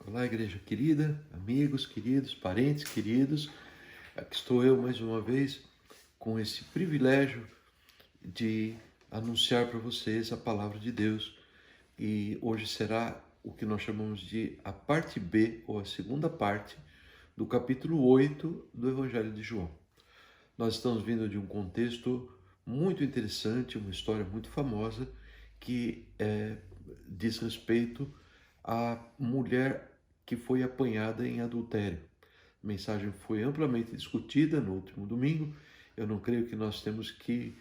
Olá, igreja querida, amigos queridos, parentes queridos. Aqui estou eu mais uma vez com esse privilégio de anunciar para vocês a palavra de Deus. E hoje será o que nós chamamos de a parte B, ou a segunda parte, do capítulo 8 do Evangelho de João. Nós estamos vindo de um contexto muito interessante, uma história muito famosa, que diz respeito à mulher que foi apanhada em adultério. A mensagem foi amplamente discutida no último domingo. Eu não creio que nós temos que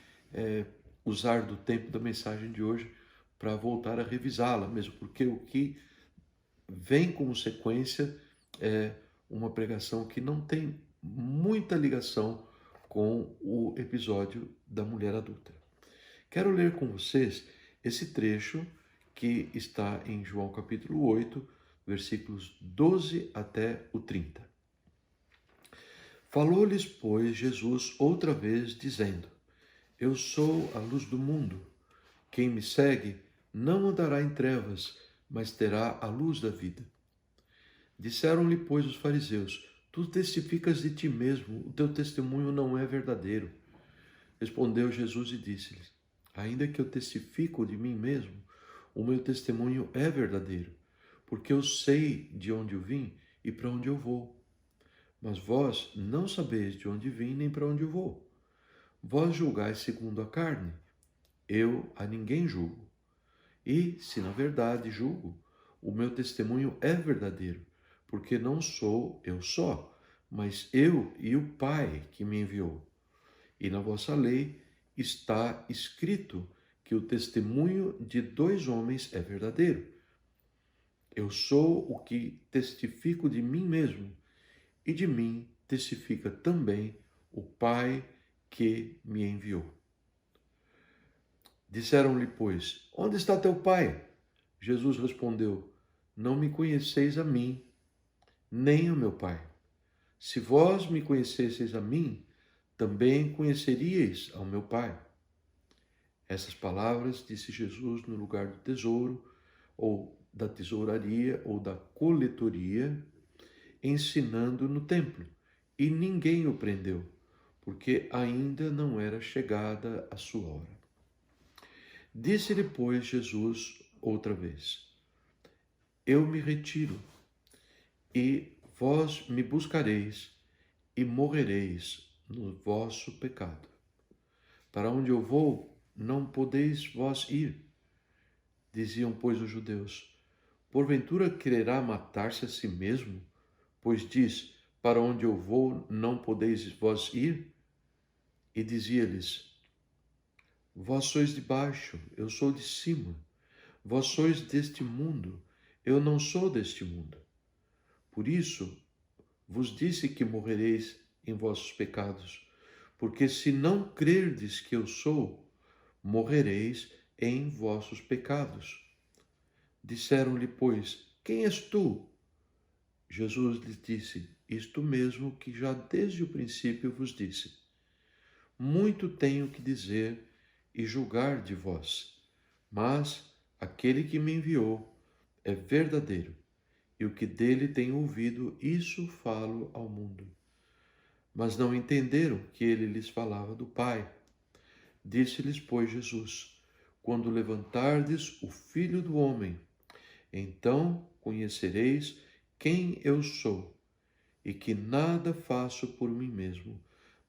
usar do tempo da mensagem de hoje para voltar a revisá-la, mesmo porque o que vem como sequência é uma pregação que não tem muita ligação com o episódio da mulher adulta. Quero ler com vocês esse trecho que está em João capítulo 8, versículos 12 até o 30. Falou-lhes, pois, Jesus outra vez, dizendo: Eu sou a luz do mundo. Quem me segue não andará em trevas, mas terá a luz da vida. Disseram-lhe, pois, os fariseus: Tu testificas de ti mesmo, o teu testemunho não é verdadeiro. Respondeu Jesus e disse-lhes: Ainda que eu testifico de mim mesmo, o meu testemunho é verdadeiro, porque eu sei de onde eu vim e para onde eu vou. Mas vós não sabeis de onde vim nem para onde eu vou. Vós julgais segundo a carne, eu a ninguém julgo. E, se na verdade julgo, o meu testemunho é verdadeiro, porque não sou eu só, mas eu e o Pai que me enviou. E na vossa lei está escrito que o testemunho de dois homens é verdadeiro. Eu sou o que testifico de mim mesmo, e de mim testifica também o Pai que me enviou. Disseram-lhe, pois: Onde está teu Pai? Jesus respondeu: Não me conheceis a mim, nem a meu Pai. Se vós me conhecesseis a mim, também conheceríeis ao meu Pai. Essas palavras disse Jesus no lugar do tesouro, ou da tesouraria, ou da coletoria, ensinando no templo, e ninguém o prendeu, porque ainda não era chegada a sua hora. Disse-lhe, pois, Jesus outra vez: Eu me retiro, e vós me buscareis, e morrereis no vosso pecado. Para onde eu vou, não podeis vós ir. Diziam, pois, os judeus: Porventura quererá matar-se a si mesmo? Pois diz: Para onde eu vou, não podeis vós ir? E dizia-lhes: Vós sois de baixo, eu sou de cima. Vós sois deste mundo, eu não sou deste mundo. Por isso vos disse que morrereis em vossos pecados, porque se não crerdes que eu sou, morrereis em vossos pecados. Disseram-lhe, pois: Quem és tu? Jesus lhes disse: Isto mesmo que já desde o princípio vos disse. Muito tenho que dizer e julgar de vós, mas aquele que me enviou é verdadeiro, e o que dele tenho ouvido, isso falo ao mundo. Mas não entenderam que ele lhes falava do Pai. Disse-lhes, pois, Jesus: Quando levantardes o Filho do Homem, então conhecereis quem eu sou, e que nada faço por mim mesmo,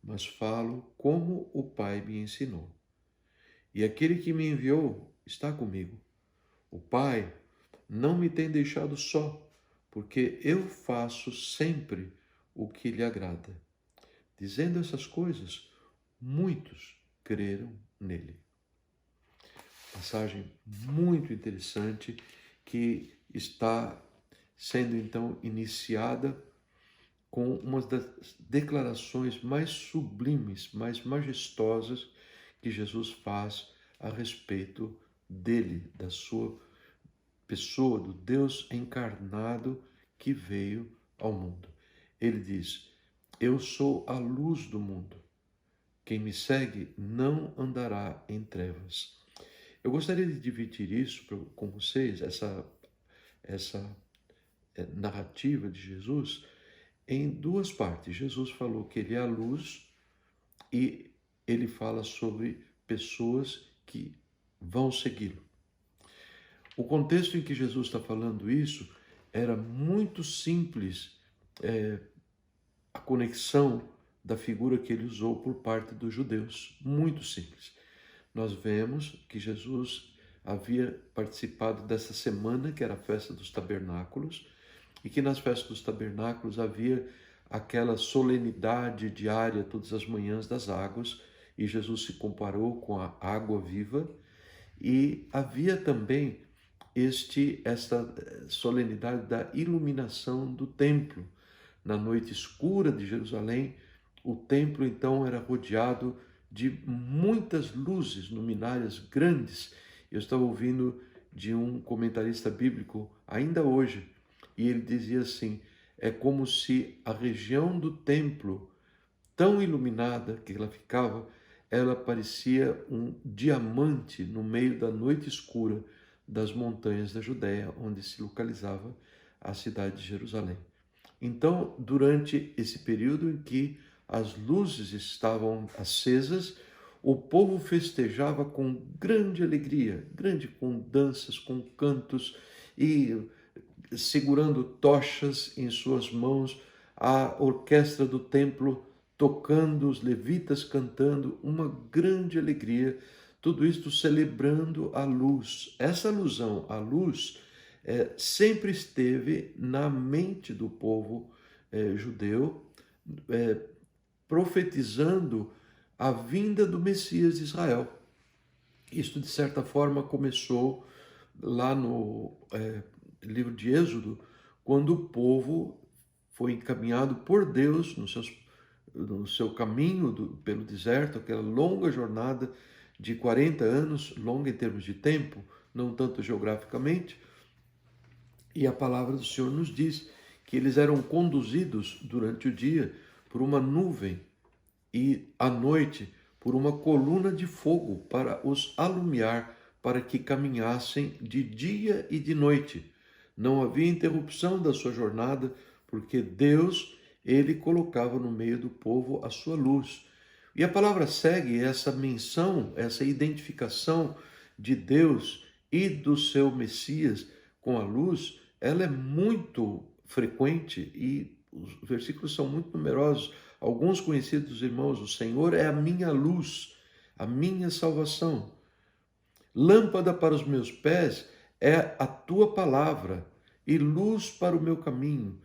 mas falo como o Pai me ensinou. E aquele que me enviou está comigo. O Pai não me tem deixado só, porque eu faço sempre o que lhe agrada. Dizendo essas coisas, muitos creram nele. Passagem muito interessante que está sendo então iniciada com uma das declarações mais sublimes, mais majestosas que Jesus faz a respeito dele, da sua pessoa, do Deus encarnado que veio ao mundo. Ele diz: Eu sou a luz do mundo. Quem me segue não andará em trevas. Eu gostaria de dividir isso com vocês, narrativa de Jesus em duas partes. Jesus falou que ele é a luz e ele fala sobre pessoas que vão segui-lo. O contexto em que Jesus está falando isso era muito simples, a conexão da figura que ele usou por parte dos judeus, muito simples. Nós vemos que Jesus havia participado dessa semana, que era a festa dos tabernáculos, e que nas festas dos tabernáculos havia aquela solenidade diária todas as manhãs das águas, e Jesus se comparou com a água viva, e havia também esta solenidade da iluminação do templo. Na noite escura de Jerusalém, o templo então era rodeado de muitas luzes luminárias grandes. Eu estava ouvindo de um comentarista bíblico ainda hoje, e ele dizia assim: é como se a região do templo, tão iluminada que ela ficava, ela parecia um diamante no meio da noite escura das montanhas da Judéia, onde se localizava a cidade de Jerusalém. Então, durante esse período em que as luzes estavam acesas, o povo festejava com grande alegria, com danças, com cantos e segurando tochas em suas mãos, a orquestra do templo tocando, os levitas cantando, uma grande alegria, tudo isto celebrando a luz. Essa alusão à luz sempre esteve na mente do povo judeu, profetizando a vinda do Messias de Israel. Isto, de certa forma, começou lá no livro de Êxodo, quando o povo foi encaminhado por Deus no seu caminho pelo deserto, aquela longa jornada de 40 anos, longa em termos de tempo, não tanto geograficamente, e a palavra do Senhor nos diz que eles eram conduzidos durante o dia por uma nuvem e à noite por uma coluna de fogo para os alumiar, para que caminhassem de dia e de noite. Não havia interrupção da sua jornada, porque Deus, ele colocava no meio do povo a sua luz. E a palavra segue essa menção, essa identificação de Deus e do seu Messias com a luz, ela é muito frequente e os versículos são muito numerosos. Alguns conhecidos dos irmãos: o Senhor é a minha luz, a minha salvação. Lâmpada para os meus pés é a tua palavra e luz para o meu caminho.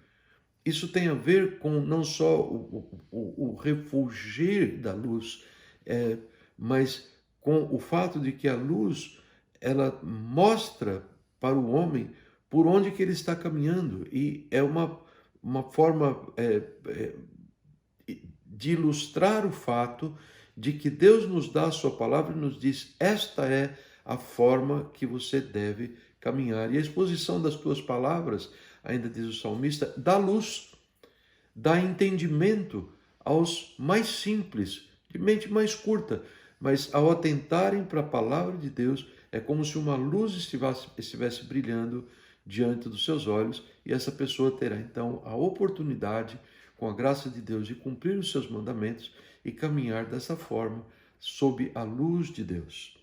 Isso tem a ver com não só o refulgir da luz, mas com o fato de que a luz, ela mostra para o homem por onde que ele está caminhando, e é uma forma de ilustrar o fato de que Deus nos dá a sua palavra e nos diz: esta é a forma que você deve caminhar. E a exposição das tuas palavras, ainda diz o salmista, dá luz, dá entendimento aos mais simples, de mente mais curta, mas ao atentarem para a palavra de Deus, é como se uma luz estivesse brilhando diante dos seus olhos, e essa pessoa terá então a oportunidade, com a graça de Deus, de cumprir os seus mandamentos e caminhar dessa forma, sob a luz de Deus.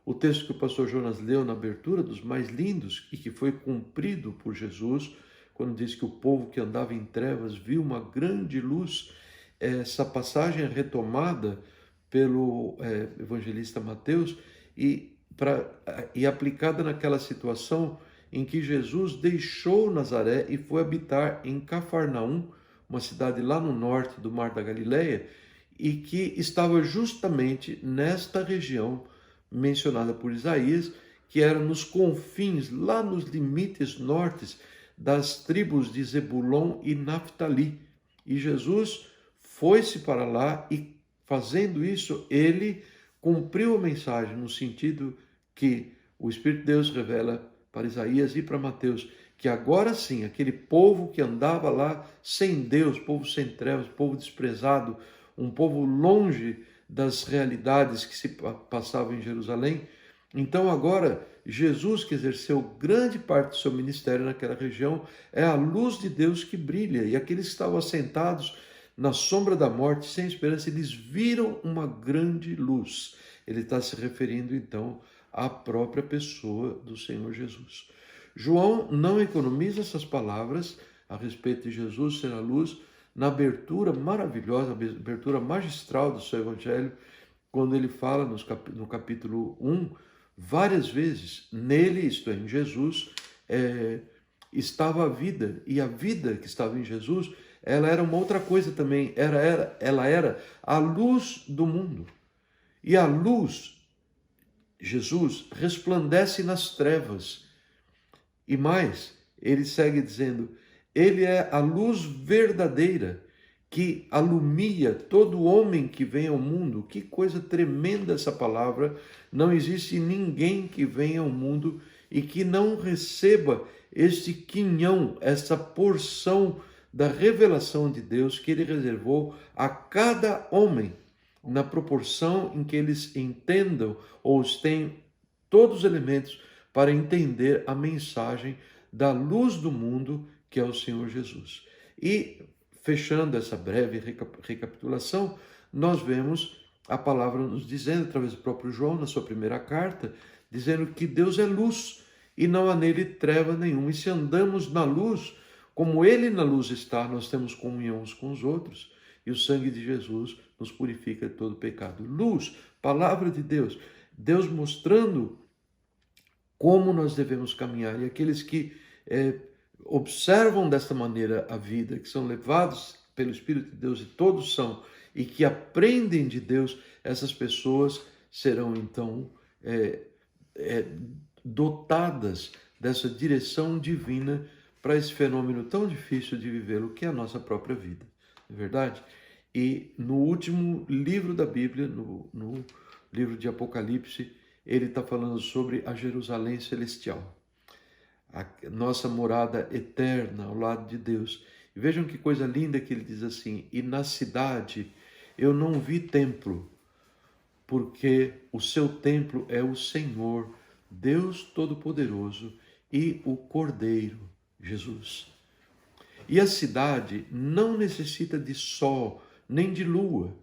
O texto que o pastor Jonas leu na abertura, dos mais lindos e que foi cumprido por Jesus, quando diz que o povo que andava em trevas viu uma grande luz, essa passagem é retomada pelo evangelista Mateus e aplicada naquela situação em que Jesus deixou Nazaré e foi habitar em Cafarnaum, uma cidade lá no norte do Mar da Galileia, e que estava justamente nesta região mencionada por Isaías, que era nos confins, lá nos limites nortes das tribos de Zebulon e Naftali. E Jesus foi-se para lá e, fazendo isso, ele cumpriu a mensagem no sentido que o Espírito de Deus revela para Isaías e para Mateus, que agora sim, aquele povo que andava lá sem Deus, povo sem trevas, povo desprezado, um povo longe das realidades que se passavam em Jerusalém, Então agora, Jesus, que exerceu grande parte do seu ministério naquela região, é a luz de Deus que brilha. E aqueles que estavam assentados na sombra da morte, sem esperança, eles viram uma grande luz. Ele está se referindo então à própria pessoa do Senhor Jesus. João não economiza essas palavras a respeito de Jesus ser a luz na abertura maravilhosa, abertura magistral do seu evangelho, quando ele fala no capítulo 1, várias vezes, nele, isto é, em Jesus, estava a vida, e a vida que estava em Jesus, ela era uma outra coisa também, ela era a luz do mundo. E a luz, Jesus, resplandece nas trevas. E mais, ele segue dizendo, ele é a luz verdadeira que alumia todo homem que vem ao mundo. Que coisa tremenda essa palavra! Não existe ninguém que venha ao mundo e que não receba este quinhão, essa porção da revelação de Deus que ele reservou a cada homem, na proporção em que eles entendam ou têm todos os elementos para entender a mensagem da luz do mundo, que é o Senhor Jesus. E, fechando essa breve recapitulação, nós vemos a palavra nos dizendo, através do próprio João, na sua primeira carta, dizendo que Deus é luz e não há nele treva nenhuma. E se andamos na luz, como ele na luz está, nós temos comunhão uns com os outros, e o sangue de Jesus nos purifica de todo pecado. Luz, palavra de Deus, Deus mostrando como nós devemos caminhar. E aqueles que observam desta maneira a vida, que são levados pelo Espírito de Deus, e todos são, e que aprendem de Deus, essas pessoas serão então dotadas dessa direção divina para esse fenômeno tão difícil de vivê-lo, que é a nossa própria vida, não é verdade? E no último livro da Bíblia, no livro de Apocalipse, ele está falando sobre a Jerusalém celestial, a nossa morada eterna ao lado de Deus. E vejam que coisa linda que ele diz assim, e na cidade eu não vi templo, porque o seu templo é o Senhor, Deus Todo-Poderoso e o Cordeiro, Jesus. E a cidade não necessita de sol, nem de lua,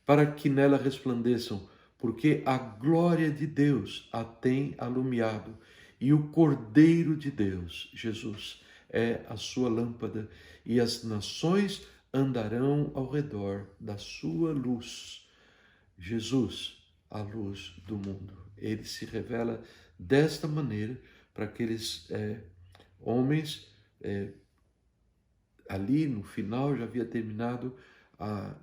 para que nela resplandeçam, porque a glória de Deus a tem alumiado, e o Cordeiro de Deus, Jesus, é a sua lâmpada, e as nações andarão ao redor da sua luz. Jesus, a luz do mundo. Ele se revela desta maneira para aqueles homens. Ali no final já havia terminado a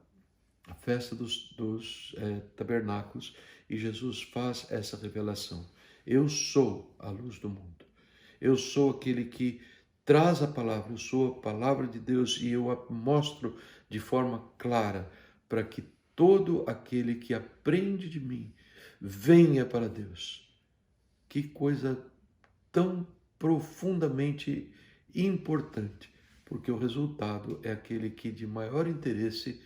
festa dos tabernáculos, e Jesus faz essa revelação. Eu sou a luz do mundo. Eu sou aquele que traz a palavra, eu sou a palavra de Deus, e eu a mostro de forma clara para que todo aquele que aprende de mim venha para Deus. Que coisa tão profundamente importante, porque o resultado é aquele que de maior interesse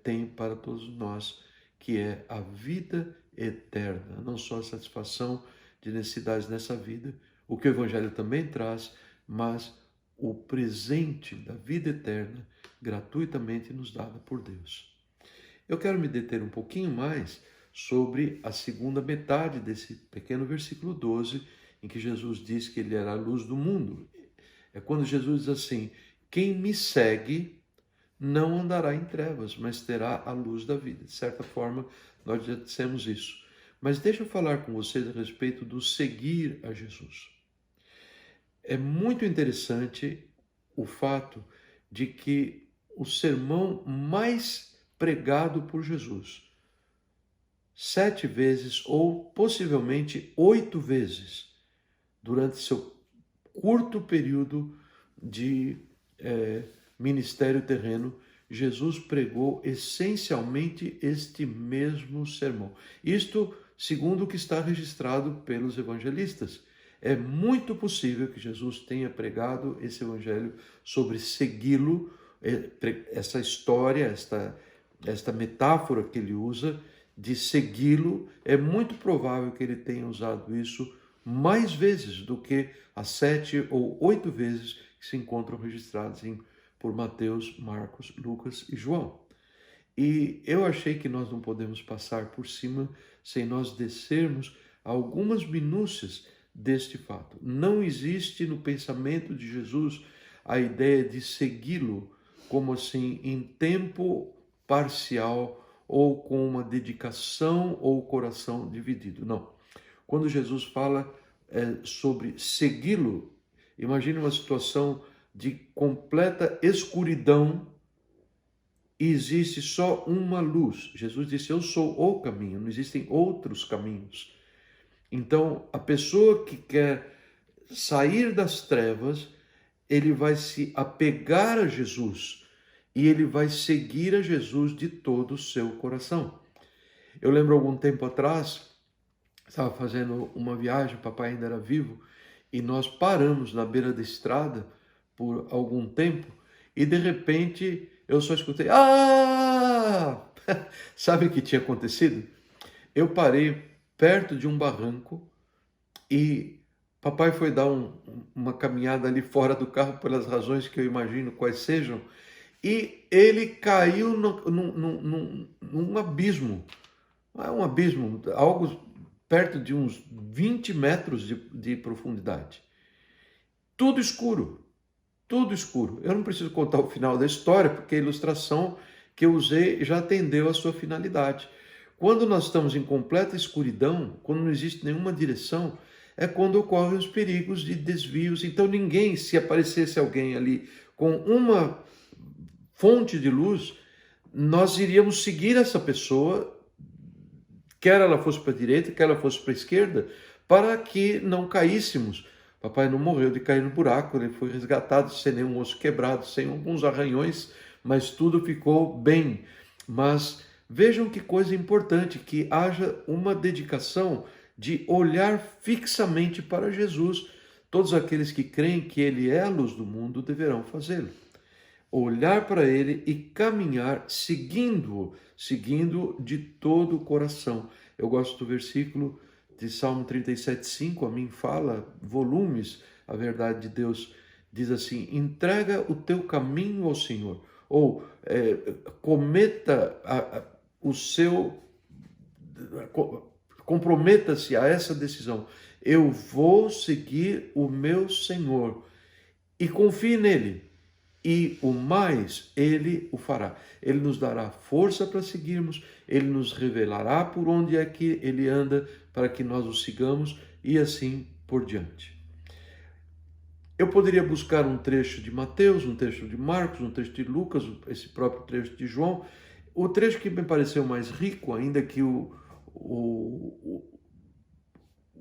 tem para todos nós, que é a vida eterna, não só a satisfação de necessidades nessa vida, o que o Evangelho também traz, mas o presente da vida eterna gratuitamente nos dada por Deus. Eu quero me deter um pouquinho mais sobre a segunda metade desse pequeno versículo 12, em que Jesus diz que ele era a luz do mundo. É quando Jesus diz assim, quem me segue não andará em trevas, mas terá a luz da vida. De certa forma, nós já dissemos isso. Mas deixa eu falar com vocês a respeito do seguir a Jesus. É muito interessante o fato de que o sermão mais pregado por Jesus, 7 vezes ou possivelmente 8 vezes, durante seu curto período de ministério terreno, Jesus pregou essencialmente este mesmo sermão. Isto segundo o que está registrado pelos evangelistas. É muito possível que Jesus tenha pregado esse evangelho sobre segui-lo, essa história, esta metáfora que ele usa, de segui-lo, é muito provável que ele tenha usado isso mais vezes do que as 7 ou 8 vezes que se encontram registradas por Mateus, Marcos, Lucas e João. E eu achei que nós não podemos passar por cima sem nós descermos algumas minúcias deste fato. Não existe no pensamento de Jesus a ideia de segui-lo como assim em tempo parcial ou com uma dedicação ou coração dividido. Não. Quando Jesus fala sobre segui-lo, imagine uma situação de completa escuridão e existe só uma luz. Jesus disse: eu sou o caminho, não existem outros caminhos. Então, a pessoa que quer sair das trevas, ele vai se apegar a Jesus e ele vai seguir a Jesus de todo o seu coração. Eu lembro algum tempo atrás, estava fazendo uma viagem, o papai ainda era vivo, e nós paramos na beira da estrada por algum tempo e de repente eu só escutei: ah! Sabe o que tinha acontecido? Eu parei perto de um barranco e papai foi dar uma caminhada ali fora do carro pelas razões que eu imagino quais sejam, e ele caiu num abismo. Não é um abismo, algo perto de uns 20 metros de profundidade. Tudo escuro, tudo escuro. Eu não preciso contar o final da história, porque a ilustração que eu usei já atendeu a sua finalidade. Quando nós estamos em completa escuridão, quando não existe nenhuma direção, é quando ocorrem os perigos de desvios. Então ninguém, se aparecesse alguém ali com uma fonte de luz, nós iríamos seguir essa pessoa, quer ela fosse para a direita, quer ela fosse para a esquerda, para que não caíssemos. Papai não morreu de cair no buraco, ele foi resgatado sem nenhum osso quebrado, sem alguns arranhões, mas tudo ficou bem. Mas vejam que coisa importante, que haja uma dedicação de olhar fixamente para Jesus. Todos aqueles que creem que ele é a luz do mundo deverão fazê-lo. Olhar para ele e caminhar seguindo-o, seguindo de todo o coração. Eu gosto do versículo de Salmo 37:5, a mim fala volumes a verdade de Deus. Diz assim: entrega o teu caminho ao Senhor, ou comprometa-se a essa decisão. Eu vou seguir o meu Senhor e confie nele. E o mais ele o fará. Ele nos dará força para seguirmos, ele nos revelará por onde é que ele anda para que nós o sigamos e assim por diante. Eu poderia buscar um trecho de Mateus, um trecho de Marcos, um trecho de Lucas, esse próprio trecho de João. O trecho que me pareceu mais rico, ainda que o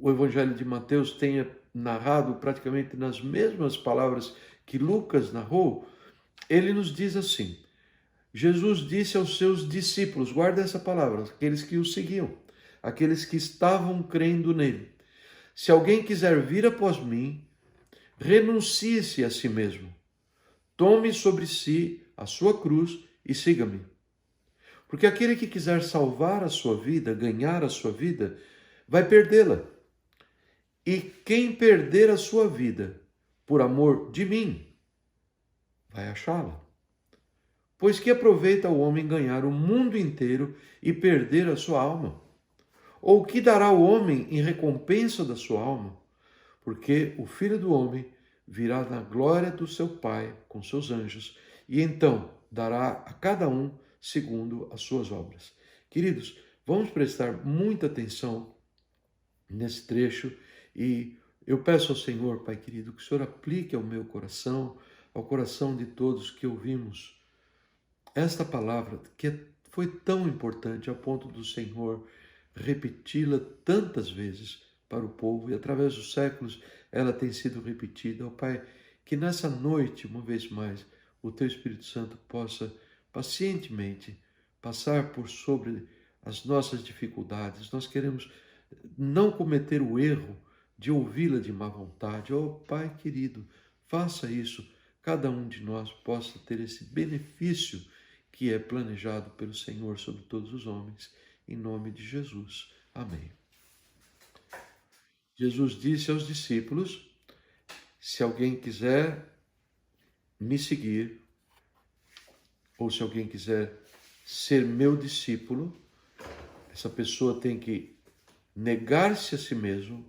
Evangelho de Mateus tenha narrado praticamente nas mesmas palavras que Lucas narrou, ele nos diz assim: Jesus disse aos seus discípulos, guarda essa palavra, aqueles que o seguiam, aqueles que estavam crendo nele: se alguém quiser vir após mim, renuncie-se a si mesmo, tome sobre si a sua cruz e siga-me. Porque aquele que quiser salvar a sua vida, ganhar a sua vida, vai perdê-la. E quem perder a sua vida por amor de mim, vai achá-la. Pois que aproveita o homem ganhar o mundo inteiro e perder a sua alma? Ou que dará o homem em recompensa da sua alma? Porque o Filho do Homem virá na glória do seu Pai com seus anjos, e então dará a cada um segundo as suas obras. Queridos, vamos prestar muita atenção nesse trecho e eu peço ao Senhor, Pai querido, que o Senhor aplique ao meu coração, ao coração de todos que ouvimos esta palavra que foi tão importante ao ponto do Senhor repeti-la tantas vezes para o povo e através dos séculos ela tem sido repetida. Ó Pai, que nessa noite, uma vez mais, o Teu Espírito Santo possa pacientemente passar por sobre as nossas dificuldades. Nós queremos não cometer o erro de ouvi-la de má vontade. Ó Pai querido, faça isso. Cada um de nós possa ter esse benefício que é planejado pelo Senhor sobre todos os homens. em nome de Jesus. Amém. Jesus disse aos discípulos: se alguém quiser me seguir, ou se alguém quiser ser meu discípulo, essa pessoa tem que negar-se a si mesmo,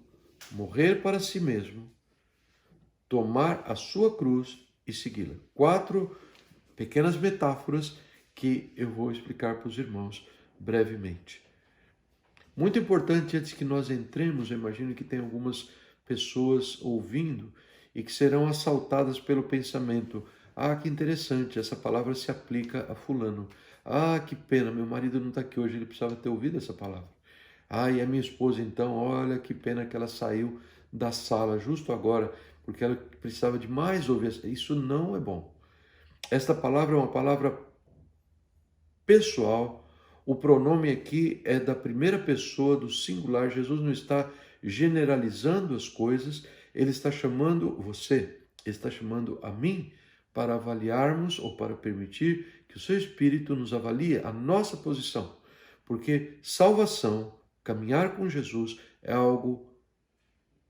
morrer para si mesmo, tomar a sua cruz e segui-la. 4 pequenas metáforas que eu vou explicar para os irmãos brevemente. Muito importante, antes que nós entremos, eu imagino que tem algumas pessoas ouvindo e que serão assaltadas pelo pensamento: ah, que interessante, essa palavra se aplica a fulano. Ah, que pena, meu marido não está aqui hoje, ele precisava ter ouvido essa palavra. Ah, e a minha esposa então, olha que pena que ela saiu da sala justo agora, porque ela precisava de mais ouvir. Isso não é bom. Esta palavra é uma palavra pessoal. O pronome aqui é da primeira pessoa do singular. Jesus não está generalizando as coisas, ele está chamando você, ele está chamando a mim para avaliarmos ou para permitir que o seu Espírito nos avalie a nossa posição. Porque salvação, caminhar com Jesus, é algo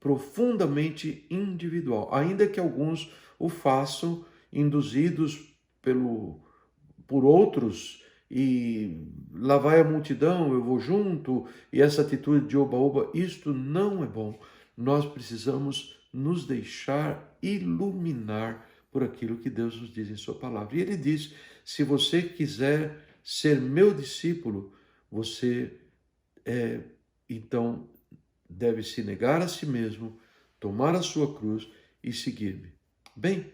profundamente individual, ainda que alguns o façam induzidos por outros, e lá vai a multidão, eu vou junto, e essa atitude de oba-oba, isto não é bom. Nós precisamos nos deixar iluminar por aquilo que Deus nos diz em sua palavra. E ele diz: se você quiser ser meu discípulo, você então deve se negar a si mesmo, tomar a sua cruz e seguir-me. Bem,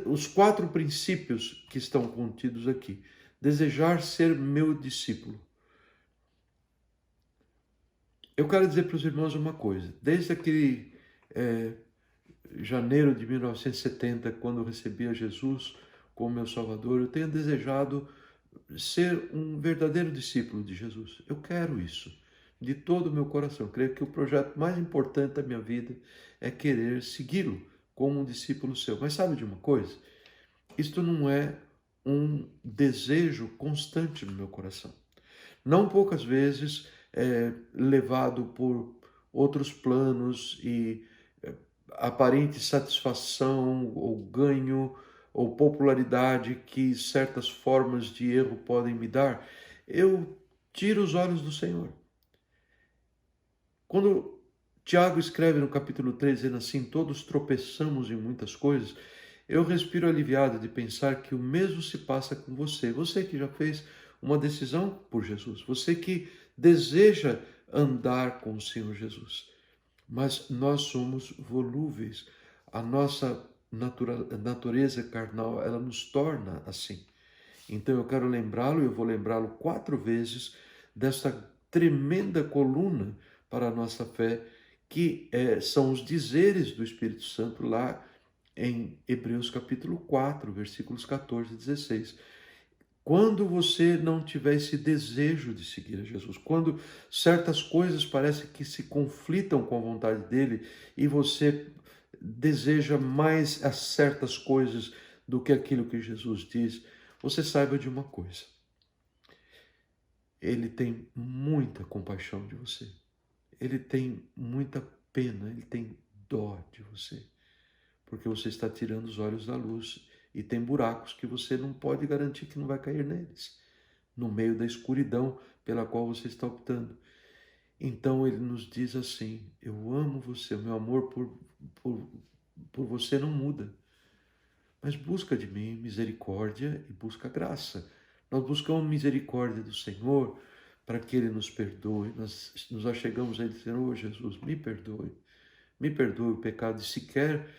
os 4 princípios que estão contidos aqui. Desejar ser meu discípulo. Eu quero dizer para os irmãos uma coisa. Desde aquele janeiro de 1970, quando eu recebi a Jesus como meu Salvador, eu tenho desejado ser um verdadeiro discípulo de Jesus. Eu quero isso de todo o meu coração. Eu creio que o projeto mais importante da minha vida é querer segui-lo como um discípulo seu. Mas sabe de uma coisa? Isto não é um desejo constante no meu coração. Não poucas vezes levado por outros planos e aparente satisfação ou ganho ou popularidade que certas formas de erro podem me dar, eu tiro os olhos do Senhor. Quando Tiago escreve no capítulo 3, dizendo assim: todos tropeçamos em muitas coisas, eu respiro aliviado de pensar que o mesmo se passa com você. Você que já fez uma decisão por Jesus, você que deseja andar com o Senhor Jesus. Mas nós somos volúveis. A nossa natureza carnal, ela nos torna assim. Então eu quero lembrá-lo, eu vou lembrá-lo 4 vezes desta tremenda coluna para a nossa fé, que são os dizeres do Espírito Santo lá em Hebreus capítulo 4, versículos 14 e 16. Quando você não tiver esse desejo de seguir a Jesus, quando certas coisas parecem que se conflitam com a vontade dele e você deseja mais as certas coisas do que aquilo que Jesus diz, você saiba de uma coisa: ele tem muita compaixão de você, ele tem muita pena, ele tem dó de você, porque você está tirando os olhos da luz e tem buracos que você não pode garantir que não vai cair neles, no meio da escuridão pela qual você está optando. Então ele nos diz assim: eu amo você, o meu amor por você não muda, mas busca de mim misericórdia e busca graça. Nós buscamos misericórdia do Senhor para que Ele nos perdoe. Nós nos achegamos a Ele dizendo: oh Jesus, me perdoe o pecado de sequer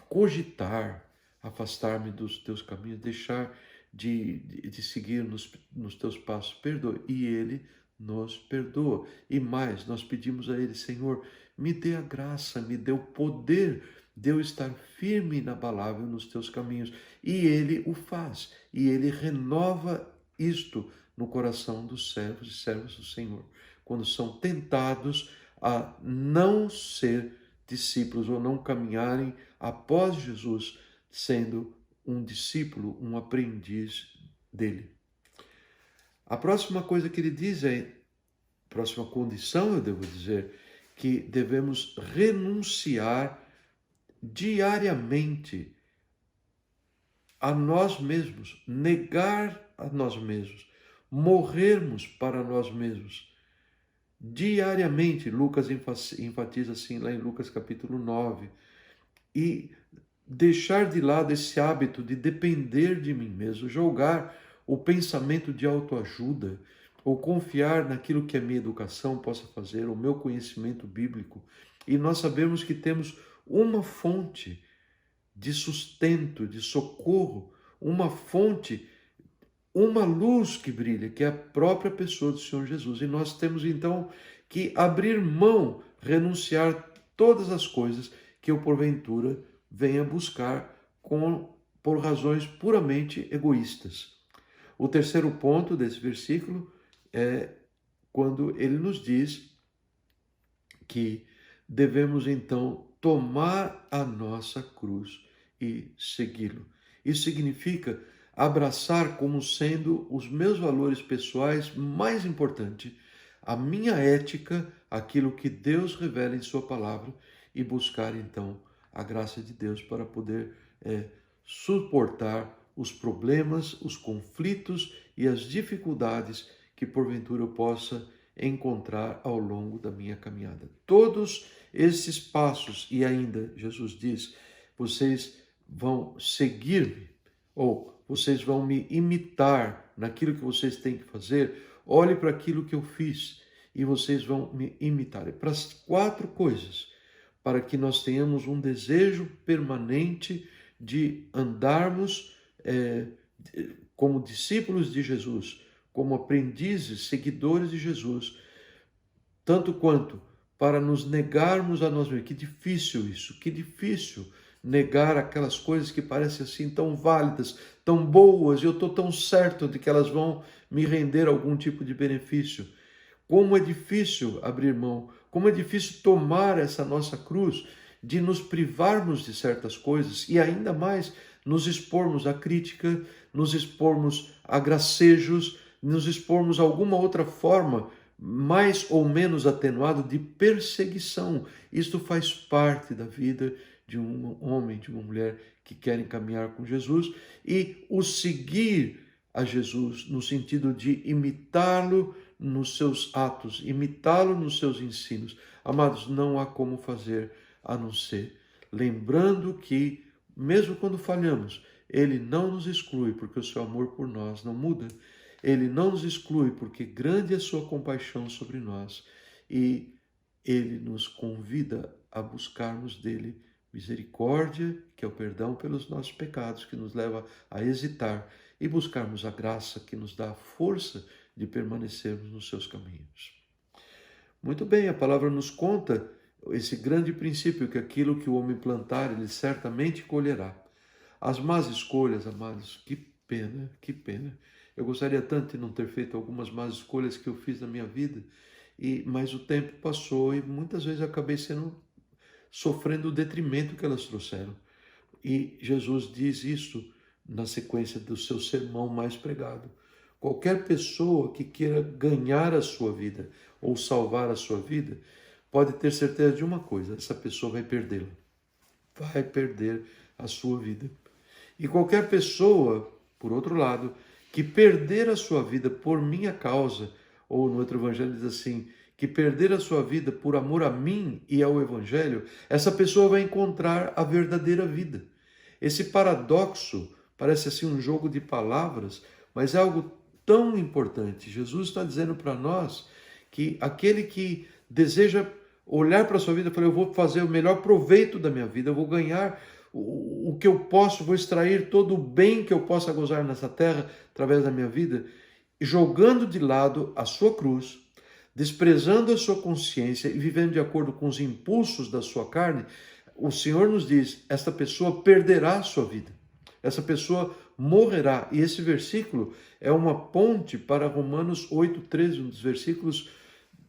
cogitar afastar-me dos teus caminhos, deixar de seguir nos teus passos. Perdoe. E Ele nos perdoa. E mais, nós pedimos a Ele: Senhor, me dê a graça, me dê o poder de eu estar firme e inabalável nos teus caminhos. E Ele o faz. E Ele renova isto no coração dos servos e servas do Senhor, quando são tentados a não ser discípulos ou não caminharem após Jesus, sendo um discípulo, um aprendiz dele. A próxima coisa que ele diz próxima condição, eu devo dizer, que devemos renunciar diariamente a nós mesmos, negar a nós mesmos, morrermos para nós mesmos. Diariamente, Lucas enfatiza assim lá em Lucas capítulo 9, e deixar de lado esse hábito de depender de mim mesmo, jogar o pensamento de autoajuda, ou confiar naquilo que a minha educação possa fazer, o meu conhecimento bíblico. E nós sabemos que temos uma fonte de sustento, de socorro, uma fonte, uma luz que brilha, que é a própria pessoa do Senhor Jesus. E nós temos então que abrir mão, renunciar todas as coisas que eu porventura venha buscar por razões puramente egoístas. O terceiro ponto desse versículo é quando ele nos diz que devemos então tomar a nossa cruz e segui-lo. Isso significa abraçar como sendo os meus valores pessoais mais importantes, a minha ética, aquilo que Deus revela em sua palavra, e buscar então a graça de Deus para poder suportar os problemas, os conflitos e as dificuldades que porventura eu possa encontrar ao longo da minha caminhada. Todos esses passos, e ainda Jesus diz, vocês vão seguir-me, ou vocês vão me imitar naquilo que vocês têm que fazer. Olhe para aquilo que eu fiz e vocês vão me imitar. É para as 4 coisas, para que nós tenhamos um desejo permanente de andarmos como discípulos de Jesus, como aprendizes, seguidores de Jesus, tanto quanto para nos negarmos a nós mesmos. Que difícil isso, que difícil negar aquelas coisas que parecem assim tão válidas, tão boas, e eu estou tão certo de que elas vão me render algum tipo de benefício. Como é difícil abrir mão, como é difícil tomar essa nossa cruz, de nos privarmos de certas coisas e ainda mais nos expormos à crítica, nos expormos a gracejos, nos expormos a alguma outra forma mais ou menos atenuada de perseguição. Isto faz parte da vida de um homem, de uma mulher que querem caminhar com Jesus e o seguir a Jesus no sentido de imitá-lo nos seus atos, imitá-lo nos seus ensinos. Amados, não há como fazer a não ser lembrando que, mesmo quando falhamos, Ele não nos exclui, porque o seu amor por nós não muda. Ele não nos exclui, porque grande é a sua compaixão sobre nós. E Ele nos convida a buscarmos dele misericórdia, que é o perdão pelos nossos pecados, que nos leva a hesitar, e buscarmos a graça que nos dá a força de permanecermos nos seus caminhos. Muito bem, a palavra nos conta esse grande princípio, que aquilo que o homem plantar, ele certamente colherá. As más escolhas, amados, que pena, que pena. Eu gostaria tanto de não ter feito algumas más escolhas que eu fiz na minha vida, mas o tempo passou e muitas vezes eu acabei sofrendo o detrimento que elas trouxeram. E Jesus diz isso na sequência do seu sermão mais pregado. Qualquer pessoa que queira ganhar a sua vida ou salvar a sua vida, pode ter certeza de uma coisa: essa pessoa vai perdê-la. Vai perder a sua vida. E qualquer pessoa, por outro lado, que perder a sua vida por minha causa, ou no outro evangelho diz assim, que perder a sua vida por amor a mim e ao evangelho, essa pessoa vai encontrar a verdadeira vida. Esse paradoxo parece assim um jogo de palavras, mas é algo tão importante. Jesus está dizendo para nós que aquele que deseja olhar para a sua vida e falar, eu vou fazer o melhor proveito da minha vida, eu vou ganhar o que eu posso, vou extrair todo o bem que eu possa gozar nessa terra através da minha vida, jogando de lado a sua cruz, desprezando a sua consciência e vivendo de acordo com os impulsos da sua carne. O Senhor nos diz, esta pessoa perderá a sua vida, essa pessoa morrerá. E esse versículo é uma ponte para Romanos 8,13, um dos versículos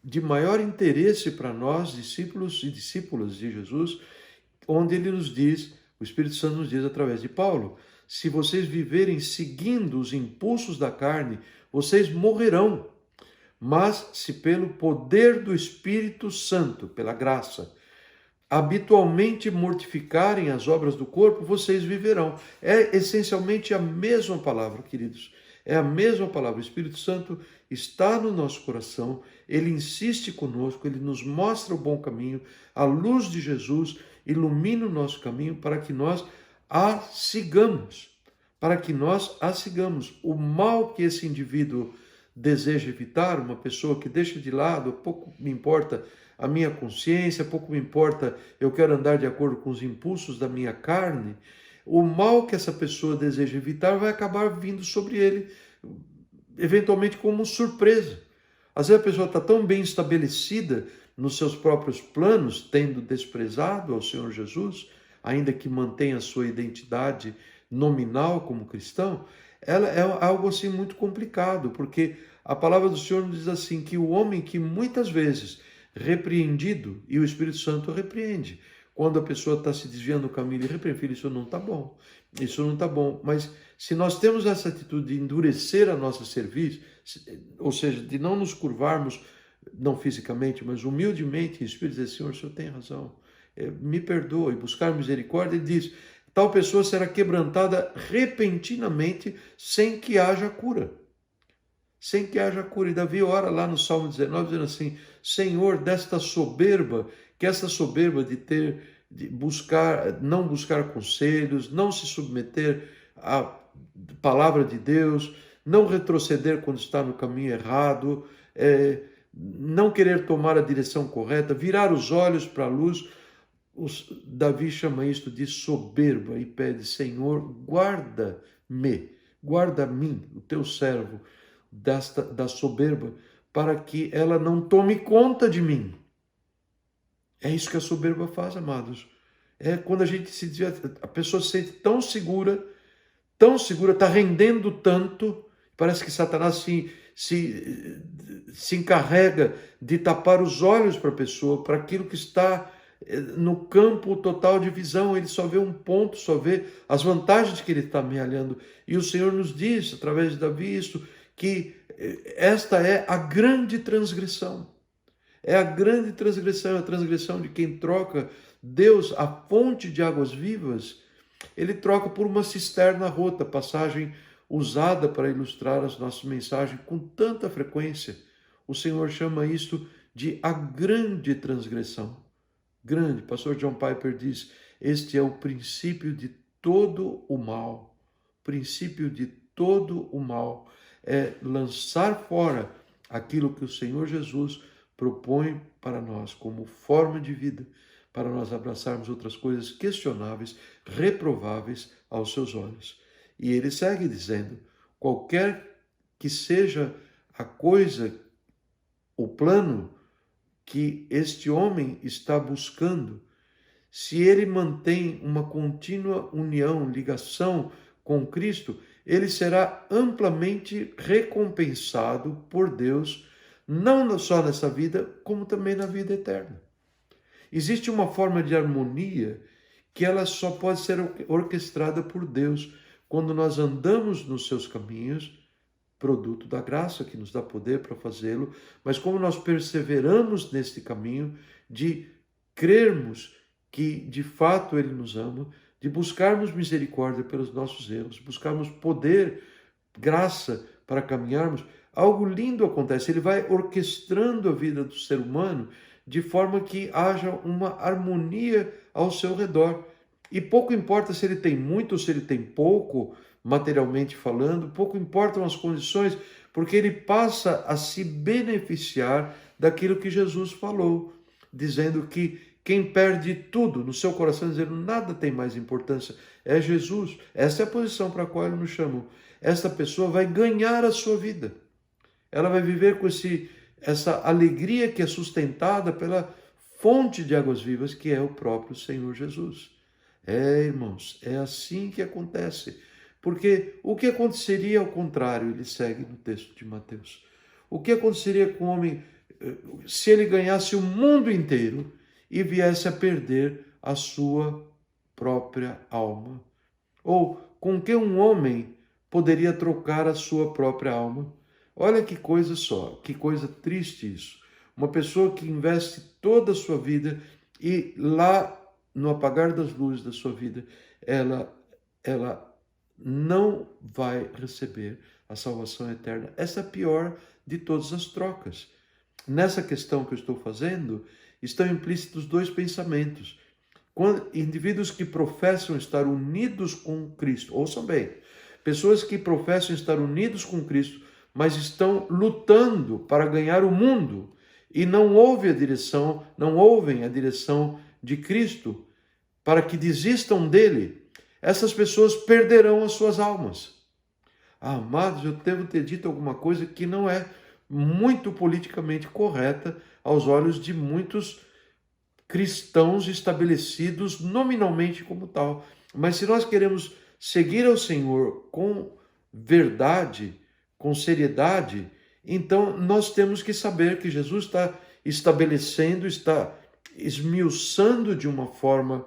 de maior interesse para nós, discípulos e discípulas de Jesus, onde ele nos diz, o Espírito Santo nos diz através de Paulo, se vocês viverem seguindo os impulsos da carne, vocês morrerão. Mas se pelo poder do Espírito Santo, pela graça, habitualmente mortificarem as obras do corpo, vocês viverão. É essencialmente a mesma palavra, queridos. É a mesma palavra. O Espírito Santo está no nosso coração, ele insiste conosco, ele nos mostra o bom caminho, a luz de Jesus ilumina o nosso caminho para que nós a sigamos. Para que nós a sigamos. O mal que esse indivíduo deseja evitar, uma pessoa que deixa de lado, pouco me importa a minha consciência, pouco me importa, eu quero andar de acordo com os impulsos da minha carne, o mal que essa pessoa deseja evitar vai acabar vindo sobre ele, eventualmente como surpresa. Às vezes a pessoa está tão bem estabelecida nos seus próprios planos, tendo desprezado ao Senhor Jesus, ainda que mantenha a sua identidade nominal como cristão, ela é algo assim muito complicado, porque a palavra do Senhor nos diz assim, que o homem que muitas vezes repreendido, e o Espírito Santo repreende, quando a pessoa está se desviando do caminho, ele repreende, filho, isso não está bom, isso não está bom, mas se nós temos essa atitude de endurecer a nossa cerviz, ou seja, de não nos curvarmos, não fisicamente, mas humildemente em espírito, dizer, Senhor, o Senhor tem razão, me perdoe, buscar misericórdia, ele diz, tal pessoa será quebrantada repentinamente sem que haja cura. Sem que haja cura. E Davi ora lá no Salmo 19, dizendo assim, Senhor, desta soberba, que essa soberba de buscar, não buscar conselhos, não se submeter à palavra de Deus, não retroceder quando está no caminho errado, não querer tomar a direção correta, virar os olhos para a luz, Davi chama isto de soberba e pede, Senhor, guarda-me, guarda a mim, o teu servo, da soberba, para que ela não tome conta de mim. É isso que a soberba faz, amados. É quando a gente se desvia, a pessoa se sente tão segura, está rendendo tanto, parece que Satanás se encarrega de tapar os olhos para a pessoa, para aquilo que está no campo total de visão, ele só vê um ponto, só vê as vantagens que ele está amealhando. E o Senhor nos diz, através de Davi, isso, que esta é a grande transgressão. É a grande transgressão, a transgressão de quem troca Deus, a fonte de águas vivas, ele troca por uma cisterna rota, passagem usada para ilustrar as nossas mensagens com tanta frequência. O Senhor chama isto de a grande transgressão. Grande, pastor John Piper diz, este é o princípio de todo o mal. Princípio de todo o mal é lançar fora aquilo que o Senhor Jesus propõe para nós como forma de vida, para nós abraçarmos outras coisas questionáveis, reprováveis aos seus olhos. E ele segue dizendo, qualquer que seja a coisa, o plano que este homem está buscando, se ele mantém uma contínua união, ligação com Cristo, ele será amplamente recompensado por Deus, não só nessa vida, como também na vida eterna. Existe uma forma de harmonia que ela só pode ser orquestrada por Deus quando nós andamos nos seus caminhos, produto da graça que nos dá poder para fazê-lo, mas como nós perseveramos neste caminho de crermos que de fato Ele nos ama, de buscarmos misericórdia pelos nossos erros, buscarmos poder, graça para caminharmos, algo lindo acontece. Ele vai orquestrando a vida do ser humano de forma que haja uma harmonia ao seu redor. E pouco importa se ele tem muito ou se ele tem pouco, materialmente falando, pouco importam as condições, porque ele passa a se beneficiar daquilo que Jesus falou, dizendo que quem perde tudo no seu coração, dizendo nada tem mais importância, é Jesus. Essa é a posição para a qual ele nos chamou. Esta pessoa vai ganhar a sua vida. Ela vai viver com essa alegria que é sustentada pela fonte de águas vivas, que é o próprio Senhor Jesus. Irmãos, é assim que acontece. Porque o que aconteceria ao contrário? Ele segue no texto de Mateus. O que aconteceria com o homem se ele ganhasse o mundo inteiro e viesse a perder a sua própria alma? Ou com que um homem poderia trocar a sua própria alma? Olha que coisa só, que coisa triste isso. Uma pessoa que investe toda a sua vida e lá no apagar das luzes da sua vida, ela não vai receber a salvação eterna. Essa é a pior de todas as trocas. Nessa questão que eu estou fazendo, estão implícitos dois pensamentos. Quando indivíduos que professam estar unidos com Cristo, ouçam bem, pessoas que professam estar unidos com Cristo, mas estão lutando para ganhar o mundo e não ouvem a direção de Cristo para que desistam dele, essas pessoas perderão as suas almas. Amados, eu devo ter dito alguma coisa que não é muito politicamente correta aos olhos de muitos cristãos estabelecidos nominalmente como tal. Mas se nós queremos seguir ao Senhor com verdade, com seriedade, então nós temos que saber que Jesus está estabelecendo, está esmiuçando de uma forma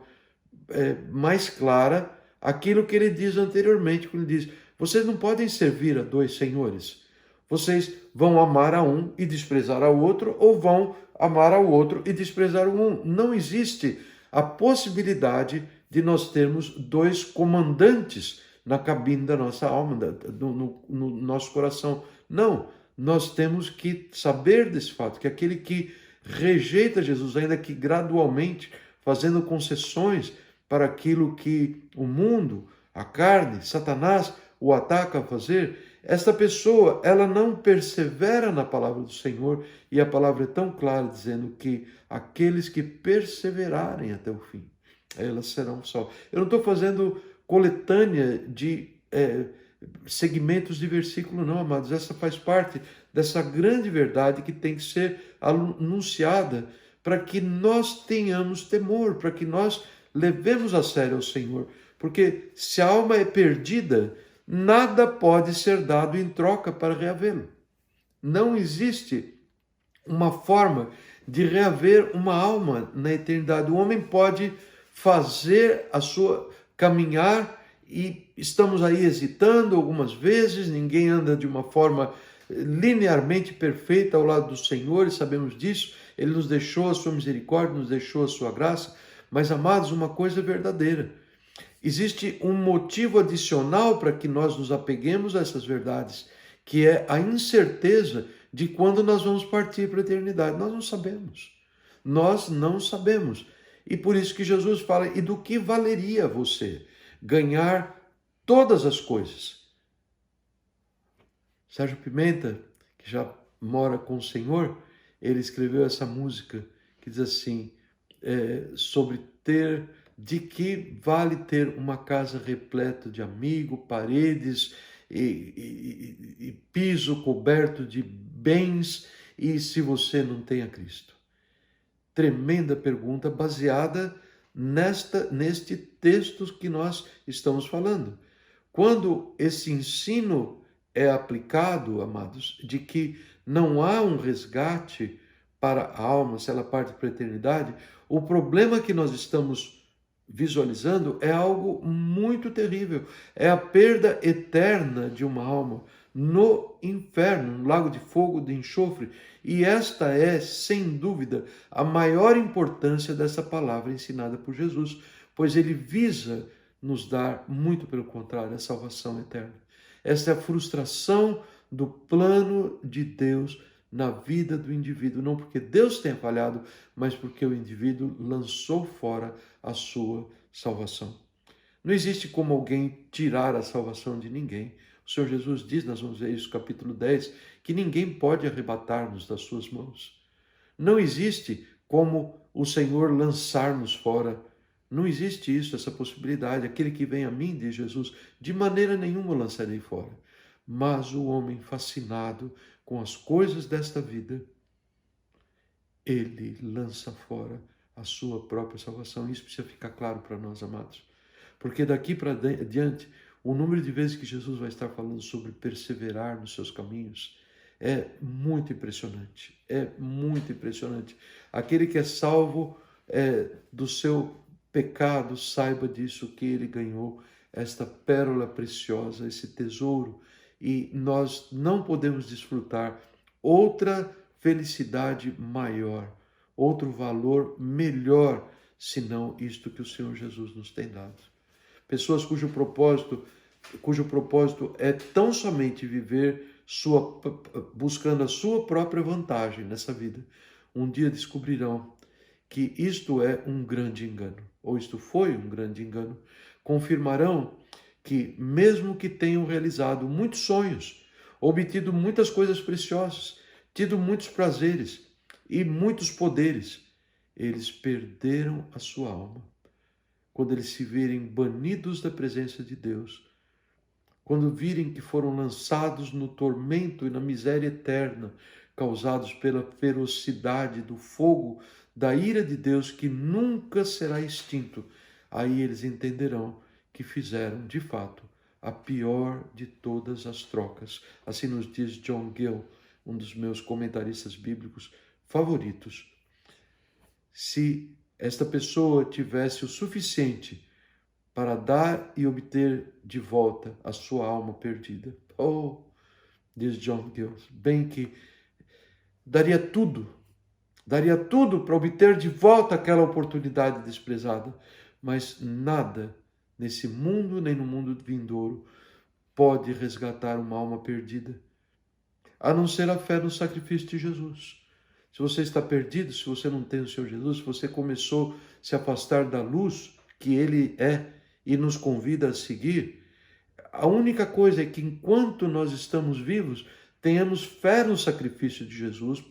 mais clara aquilo que ele diz anteriormente, quando ele diz: vocês não podem servir a dois senhores. Vocês vão amar a um e desprezar ao outro, ou vão amar ao outro e desprezar o um. Não existe a possibilidade de nós termos dois comandantes na cabine da nossa alma, no nosso coração. Não, nós temos que saber desse fato, que aquele que rejeita Jesus, ainda que gradualmente, fazendo concessões para aquilo que o mundo, a carne, Satanás o ataca a fazer, esta pessoa, ela não persevera na palavra do Senhor, e a palavra é tão clara dizendo que aqueles que perseverarem até o fim, elas serão salvas. Eu não estou fazendo coletânea de segmentos de versículo, não, amados. Essa faz parte dessa grande verdade que tem que ser anunciada para que nós tenhamos temor, para que nós levemos a sério ao Senhor. Porque se a alma é perdida, nada pode ser dado em troca para reavê-lo. Não existe uma forma de reaver uma alma na eternidade. O homem pode fazer a sua caminhar e estamos aí hesitando algumas vezes, ninguém anda de uma forma linearmente perfeita ao lado do Senhor, e sabemos disso. Ele nos deixou a sua misericórdia, nos deixou a sua graça, mas, amados, uma coisa é verdadeira: existe um motivo adicional para que nós nos apeguemos a essas verdades, que é a incerteza de quando nós vamos partir para a eternidade. Nós não sabemos. Nós não sabemos. E por isso que Jesus fala: e do que valeria você ganhar todas as coisas? Sérgio Pimenta, que já mora com o Senhor, ele escreveu essa música que diz assim, sobre de que vale ter uma casa repleta de amigos, paredes e piso coberto de bens, e se você não tem a Cristo? Tremenda pergunta baseada neste texto que nós estamos falando. Quando esse ensino é aplicado, amados, de que não há um resgate para a alma se ela parte para a eternidade, o problema que nós estamos visualizando é algo muito terrível. É a perda eterna de uma alma no inferno, no lago de fogo, de enxofre. E esta é, sem dúvida, a maior importância dessa palavra ensinada por Jesus, pois ele visa nos dar, muito pelo contrário, a salvação eterna. Esta é a frustração do plano de Deus na vida do indivíduo, não porque Deus tenha falhado, mas porque o indivíduo lançou fora a sua salvação. Não existe como alguém tirar a salvação de ninguém. O Senhor Jesus diz, nós vamos ver isso, capítulo 10, que ninguém pode arrebatar-nos das suas mãos. Não existe como o Senhor lançar-nos fora. Não existe isso, essa possibilidade. Aquele que vem a mim, diz Jesus, de maneira nenhuma o lançarei fora. Mas o homem fascinado com as coisas desta vida, ele lança fora a sua própria salvação. Isso precisa ficar claro para nós, amados. Porque daqui para diante, o número de vezes que Jesus vai estar falando sobre perseverar nos seus caminhos é muito impressionante. É muito impressionante. Aquele que é salvo do seu pecado, saiba disso, que ele ganhou esta pérola preciosa, esse tesouro, e nós não podemos desfrutar outra felicidade maior, outro valor melhor, senão isto que o Senhor Jesus nos tem dado. Pessoas cujo propósito é tão somente viver buscando a sua própria vantagem nessa vida, um dia descobrirão que isto é um grande engano, ou isto foi um grande engano. Confirmarão que, mesmo que tenham realizado muitos sonhos, obtido muitas coisas preciosas, tido muitos prazeres e muitos poderes, eles perderam a sua alma. Quando eles se virem banidos da presença de Deus, quando virem que foram lançados no tormento e na miséria eterna, causados pela ferocidade do fogo da ira de Deus que nunca será extinto, aí eles entenderão que fizeram, de fato, a pior de todas as trocas. Assim nos diz John Gill, um dos meus comentaristas bíblicos favoritos. Se esta pessoa tivesse o suficiente para dar e obter de volta a sua alma perdida. Oh, diz John Gill, bem que daria tudo para obter de volta aquela oportunidade desprezada, mas nada nesse mundo nem no mundo vindouro pode resgatar uma alma perdida, a não ser a fé no sacrifício de Jesus. Se você está perdido, se você não tem o Senhor Jesus, se você começou a se afastar da luz que Ele é e nos convida a seguir, a única coisa é que enquanto nós estamos vivos, tenhamos fé no sacrifício de Jesus,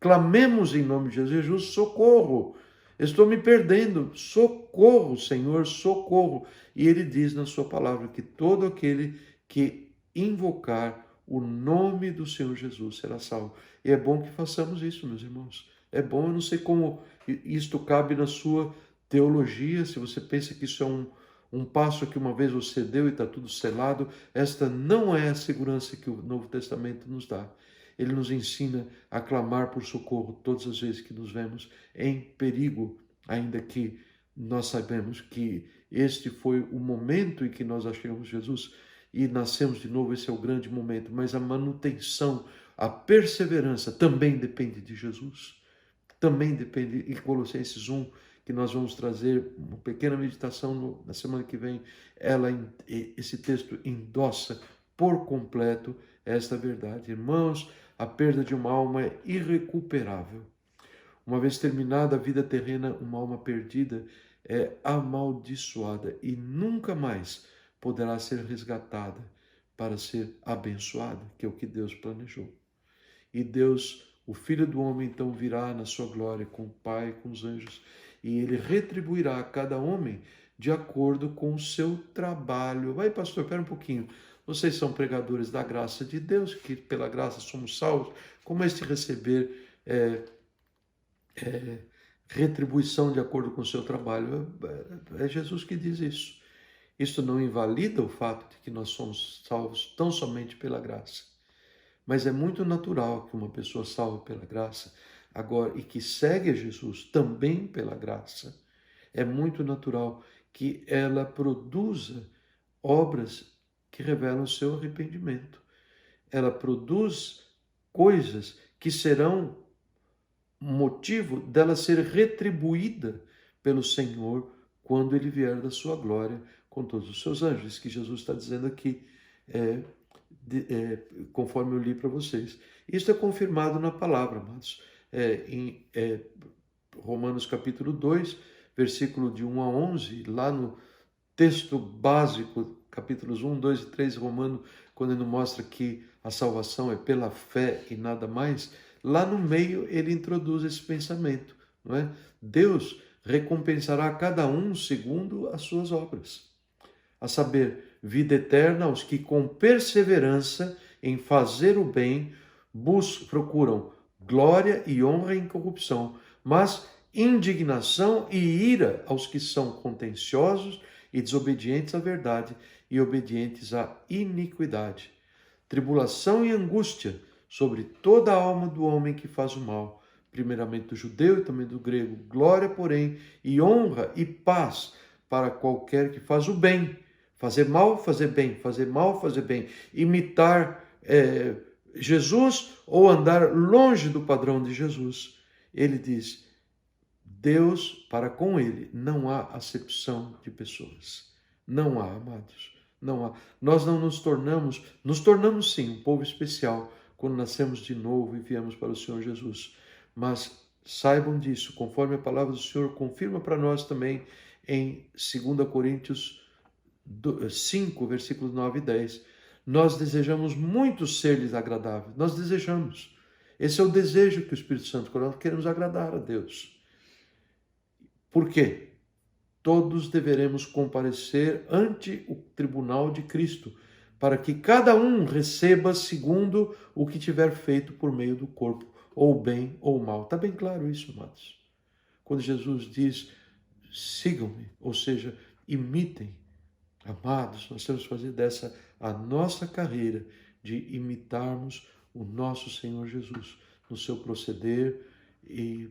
clamemos em nome de Jesus, socorro, estou me perdendo, socorro, Senhor, socorro. E Ele diz na sua palavra que todo aquele que invocar o nome do Senhor Jesus será salvo. E é bom que façamos isso, meus irmãos. É bom, eu não sei como isto cabe na sua teologia, se você pensa que isso é um passo que uma vez você deu e está tudo selado, esta não é a segurança que o Novo Testamento nos dá. Ele nos ensina a clamar por socorro todas as vezes que nos vemos em perigo, ainda que nós sabemos que este foi o momento em que nós achamos Jesus e nascemos de novo, esse é o grande momento, mas a manutenção, a perseverança também depende de Jesus. Também depende, em Colossenses 1, que nós vamos trazer uma pequena meditação na semana que vem, esse texto endossa por completo esta verdade. Irmãos, a perda de uma alma é irrecuperável. Uma vez terminada a vida terrena, uma alma perdida é amaldiçoada e nunca mais poderá ser resgatada para ser abençoada, que é o que Deus planejou. E Deus, o Filho do Homem, então virá na sua glória com o Pai e com os anjos, e ele retribuirá a cada homem de acordo com o seu trabalho. Vai, pastor, espera um pouquinho. Vocês são pregadores da graça de Deus, que pela graça somos salvos. Como é este receber retribuição de acordo com o seu trabalho? É Jesus que diz isso. Isso não invalida o fato de que nós somos salvos tão somente pela graça. Mas é muito natural que uma pessoa salva pela graça agora e que segue a Jesus também pela graça, é muito natural que ela produza obras que revelam o seu arrependimento. Ela produz coisas que serão motivo dela ser retribuída pelo Senhor quando ele vier da sua glória com todos os seus anjos. Isso que Jesus está dizendo aqui, conforme eu li para vocês. Isso é confirmado na palavra, amados. Em Romanos capítulo 2, versículo de 1 a 11, lá no texto básico, capítulos 1, 2 e 3, Romano, quando ele mostra que a salvação é pela fé e nada mais, lá no meio ele introduz esse pensamento, não é? Deus recompensará cada um segundo as suas obras, a saber, vida eterna aos que com perseverança em fazer o bem procuram glória e honra e incorrupção, mas indignação e ira aos que são contenciosos e desobedientes à verdade e obedientes à iniquidade. Tribulação e angústia sobre toda a alma do homem que faz o mal, primeiramente do judeu e também do grego. Glória, porém, e honra e paz para qualquer que faz o bem, Fazer mal, fazer bem, fazer mal, fazer bem. Imitar Jesus ou andar longe do padrão de Jesus. Ele diz, Deus, para com ele, não há acepção de pessoas. Não há, amados. Não há. Nós não nos tornamos sim um povo especial quando nascemos de novo e viemos para o Senhor Jesus. Mas saibam disso, conforme a palavra do Senhor confirma para nós também em 2 Coríntios 5, versículos 9 e 10. Nós desejamos muito ser-lhes agradáveis. Nós desejamos. Esse é o desejo que o Espírito Santo coloca. Nós queremos agradar a Deus. Por quê? Todos deveremos comparecer ante o tribunal de Cristo, para que cada um receba segundo o que tiver feito por meio do corpo, ou bem ou mal. Está bem claro isso, amados? Quando Jesus diz, sigam-me, ou seja, imitem. Amados, nós temos que fazer dessa a nossa carreira de imitarmos o nosso Senhor Jesus, no seu proceder e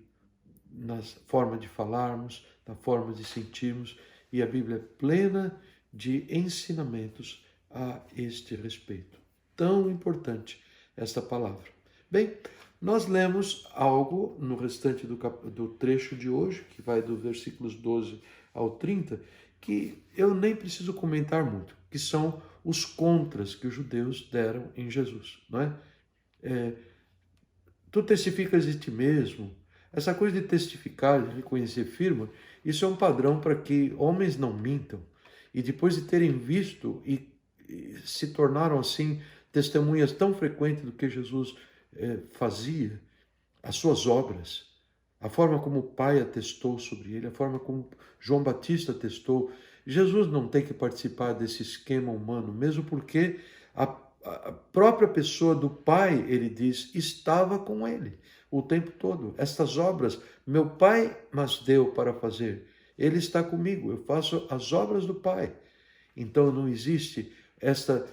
na forma de falarmos, na forma de sentirmos, e a Bíblia é plena de ensinamentos a este respeito. Tão importante esta palavra. Bem, nós lemos algo no restante do trecho de hoje, que vai do versículos 12 ao 30, que eu nem preciso comentar muito, que são os contras que os judeus deram em Jesus, não é? Tu testificas de ti mesmo. Essa coisa de testificar, de reconhecer firma, isso é um padrão para que homens não mintam. E depois de terem visto e se tornaram assim testemunhas tão frequentes do que Jesus fazia, as suas obras, a forma como o Pai atestou sobre ele, a forma como João Batista atestou. Jesus não tem que participar desse esquema humano, mesmo porque a própria pessoa do Pai, ele diz, estava com ele o tempo todo. Estas obras, meu Pai mas deu para fazer. Ele está comigo, eu faço as obras do Pai. Então não existe esta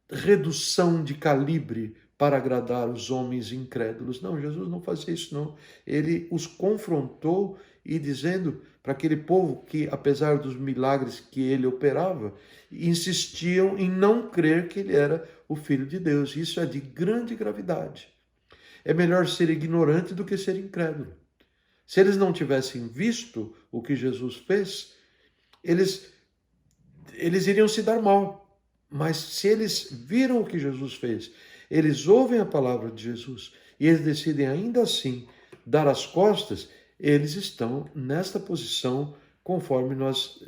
redução de calibre para agradar os homens incrédulos. Não, Jesus não fazia isso, não. Ele os confrontou e dizendo para aquele povo que, apesar dos milagres que ele operava, insistiam em não crer que ele era o Filho de Deus. Isso é de grande gravidade. É melhor ser ignorante do que ser incrédulo. Se eles não tivessem visto o que Jesus fez, eles iriam se dar mal. Mas se eles viram o que Jesus fez, eles ouvem a palavra de Jesus e eles decidem ainda assim dar as costas, eles estão nesta posição conforme nós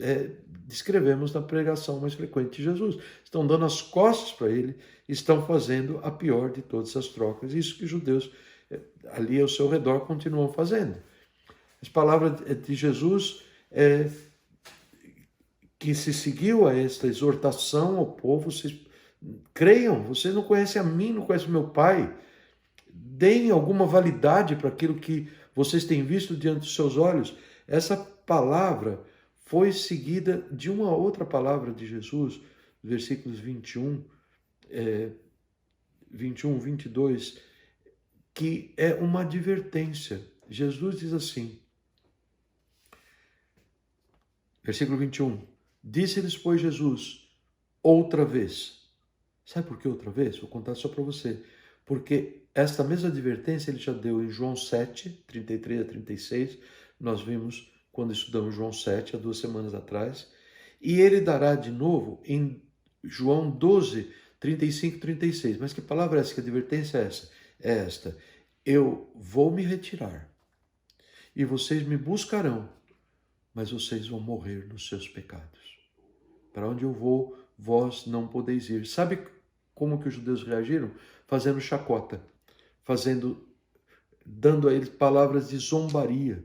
descrevemos na pregação mais frequente de Jesus. Estão dando as costas para ele, estão fazendo a pior de todas as trocas. Isso que os judeus ali ao seu redor continuam fazendo. As palavras de Jesus que se seguiu a esta exortação ao povo, vocês creiam, vocês não conhecem a mim, não conhecem o meu Pai, deem alguma validade para aquilo que vocês têm visto diante dos seus olhos. Essa palavra foi seguida de uma outra palavra de Jesus, versículos 21, 22, que é uma advertência. Jesus diz assim, versículo 21, disse-lhes, pois, Jesus, outra vez. Sabe por que outra vez? Vou contar só para você. Porque esta mesma advertência ele já deu em João 7, 33 a 36. Nós vimos quando estudamos João 7, há 2 semanas atrás. E ele dará de novo em João 12, 35 e 36. Mas que palavra é essa? Que advertência é essa? É esta. Eu vou me retirar e vocês me buscarão, mas vocês vão morrer nos seus pecados. Para onde eu vou, vós não podeis ir. Sabe como que os judeus reagiram? Fazendo chacota, dando a eles palavras de zombaria.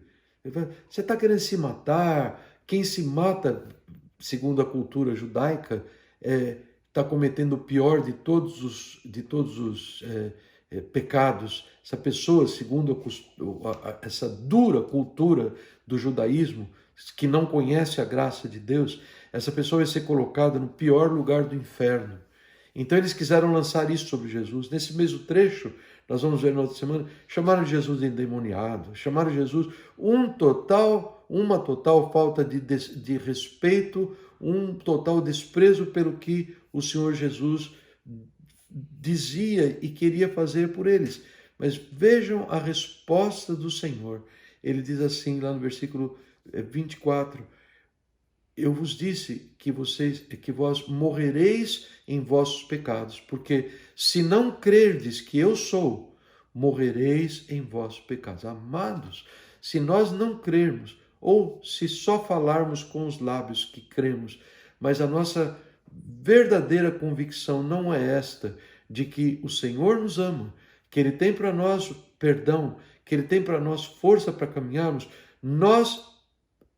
Você está querendo se matar? Quem se mata, segundo a cultura judaica, está cometendo o pior de todos os pecados. Essa pessoa, segundo essa dura cultura do judaísmo, que não conhece a graça de Deus, essa pessoa vai ser colocada no pior lugar do inferno. Então eles quiseram lançar isso sobre Jesus. Nesse mesmo trecho, nós vamos ver na outra semana, chamaram Jesus de endemoniado, chamaram Jesus uma total falta de respeito, um total desprezo pelo que o Senhor Jesus dizia e queria fazer por eles. Mas vejam a resposta do Senhor. Ele diz assim lá no versículo 24: eu vos disse que vós morrereis em vossos pecados, porque se não crerdes que eu sou, morrereis em vossos pecados. Amados, se nós não crermos, ou se só falarmos com os lábios que cremos, mas a nossa verdadeira convicção não é esta, de que o Senhor nos ama, que Ele tem para nós perdão, que Ele tem para nós força para caminharmos, nós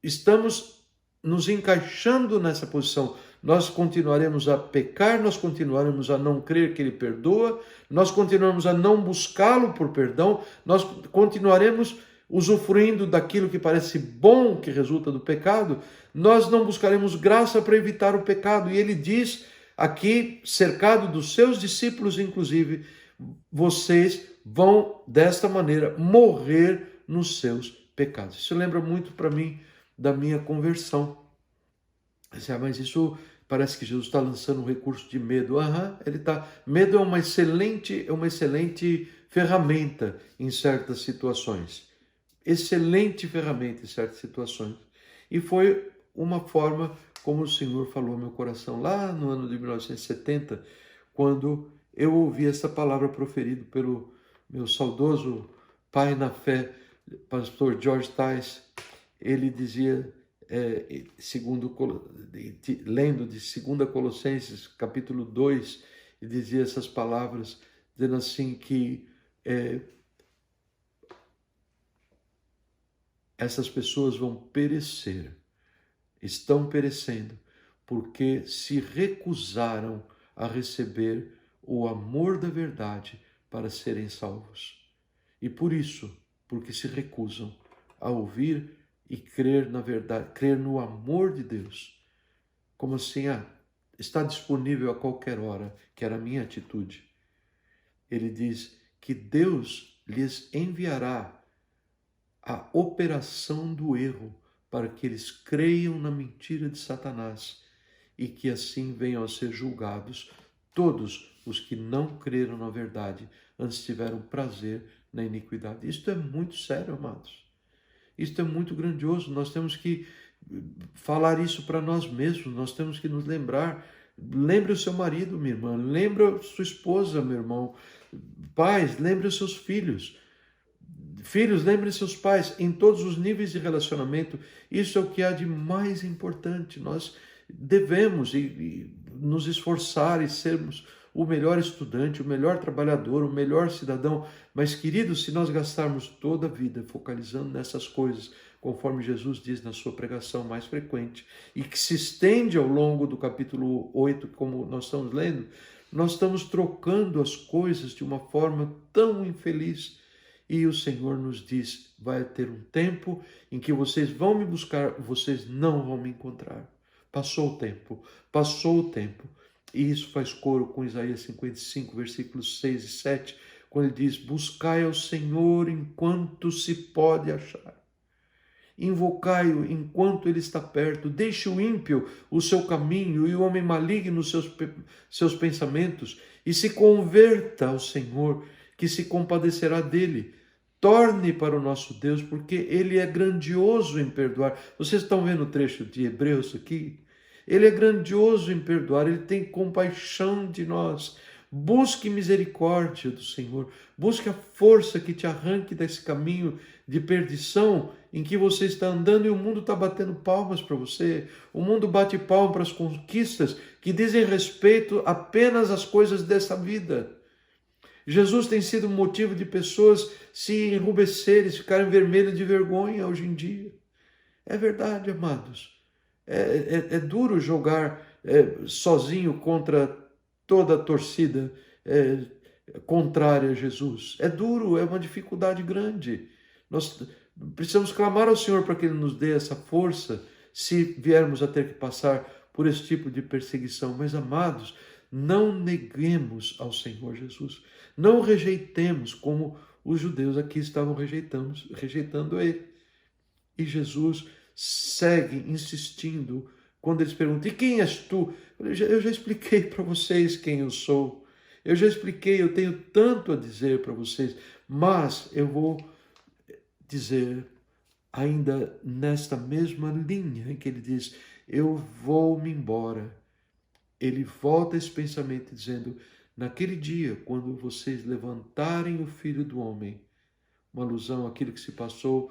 estamos nos encaixando nessa posição. Nós continuaremos a pecar, nós continuaremos a não crer que Ele perdoa, nós continuaremos a não buscá-lo por perdão, nós continuaremos usufruindo daquilo que parece bom que resulta do pecado, nós não buscaremos graça para evitar o pecado. E ele diz aqui, cercado dos seus discípulos, inclusive, vocês vão desta maneira morrer nos seus pecados. Isso lembra muito para mim da minha conversão. Mas isso parece que Jesus está lançando um recurso de medo. Ele está. Medo é uma excelente ferramenta em certas situações. Excelente ferramenta em certas situações. E foi uma forma como o Senhor falou ao meu coração lá no ano de 1970, quando eu ouvi essa palavra proferida pelo meu saudoso pai na fé, pastor George Tice. Ele dizia, lendo de 2 Colossenses, capítulo 2, ele dizia essas palavras, dizendo assim que essas pessoas vão perecer, estão perecendo, porque se recusaram a receber o amor da verdade para serem salvos. E por isso, porque se recusam a ouvir e crer na verdade, crer no amor de Deus. Como assim? Está disponível a qualquer hora, que era a minha atitude. Ele diz que Deus lhes enviará a operação do erro para que eles creiam na mentira de Satanás e que assim venham a ser julgados todos os que não creram na verdade, antes tiveram prazer na iniquidade. Isto é muito sério, amados. Isto é muito grandioso. Nós temos que falar isso para nós mesmos, nós temos que nos lembrar. Lembre o seu marido, minha irmã, lembre a sua esposa, meu irmão. Pais, lembre os seus filhos. Filhos, lembrem seus pais em todos os níveis de relacionamento. Isso é o que há de mais importante. Nós devemos nos esforçar e sermos o melhor estudante, o melhor trabalhador, o melhor cidadão. Mas, queridos, se nós gastarmos toda a vida focalizando nessas coisas, conforme Jesus diz na sua pregação mais frequente, e que se estende ao longo do capítulo 8, como nós estamos lendo, nós estamos trocando as coisas de uma forma tão infeliz. E o Senhor nos diz, vai ter um tempo em que vocês vão me buscar, vocês não vão me encontrar. Passou o tempo, passou o tempo. E isso faz coro com Isaías 55, versículos 6 e 7, quando ele diz, buscai ao Senhor enquanto se pode achar. Invocai-o enquanto ele está perto. Deixe o ímpio o seu caminho e o homem maligno os seus pensamentos e se converta ao Senhor, que se compadecerá dele. Torne para o nosso Deus, porque ele é grandioso em perdoar. Vocês estão vendo o trecho de Hebreus aqui? Ele é grandioso em perdoar, ele tem compaixão de nós. Busque misericórdia do Senhor, busque a força que te arranque desse caminho de perdição em que você está andando e o mundo está batendo palmas para você. O mundo bate palmas para as conquistas que dizem respeito apenas às coisas dessa vida. Jesus tem sido motivo de pessoas se enrubescerem, ficarem vermelhas de vergonha hoje em dia. É verdade, amados. É duro jogar sozinho contra toda a torcida contrária a Jesus. É duro, é uma dificuldade grande. Nós precisamos clamar ao Senhor para que Ele nos dê essa força se viermos a ter que passar por esse tipo de perseguição. Mas, amados, não neguemos ao Senhor Jesus. Não o rejeitemos como os judeus aqui estavam rejeitando Ele. E Jesus segue insistindo Quando eles perguntam, e quem és tu? Eu já expliquei para vocês quem eu sou. Eu já expliquei, eu tenho tanto a dizer para vocês, mas eu vou dizer ainda nesta mesma linha em que ele diz, eu vou-me embora. Ele volta esse pensamento dizendo, naquele dia, quando vocês levantarem o Filho do Homem, uma alusão àquilo que se passou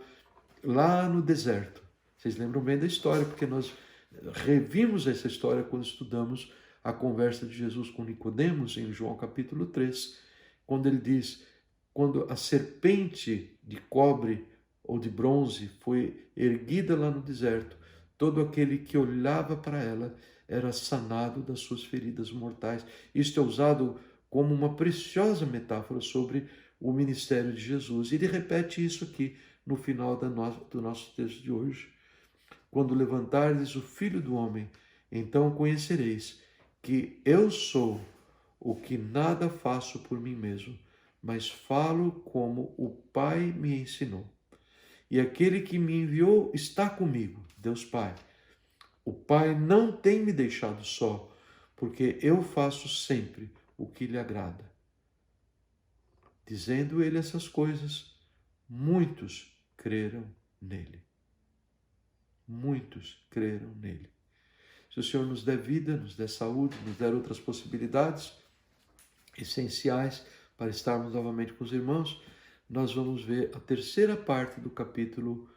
lá no deserto. Vocês lembram bem da história, porque nós revimos essa história quando estudamos a conversa de Jesus com Nicodemos em João capítulo 3, quando ele diz, quando a serpente de cobre ou de bronze foi erguida lá no deserto, todo aquele que olhava para ela era sanado das suas feridas mortais. Isto é usado como uma preciosa metáfora sobre o ministério de Jesus. E ele repete isso aqui no final do nosso texto de hoje. Quando levantardes o Filho do Homem, então conhecereis que eu sou o que nada faço por mim mesmo, mas falo como o Pai me ensinou. E aquele que me enviou está comigo, Deus Pai. O Pai não tem me deixado só, porque eu faço sempre o que lhe agrada. Dizendo ele essas coisas, muitos creram nele. Muitos creram nele. Se o Senhor nos der vida, nos der saúde, nos der outras possibilidades essenciais para estarmos novamente com os irmãos, nós vamos ver a terceira parte do capítulo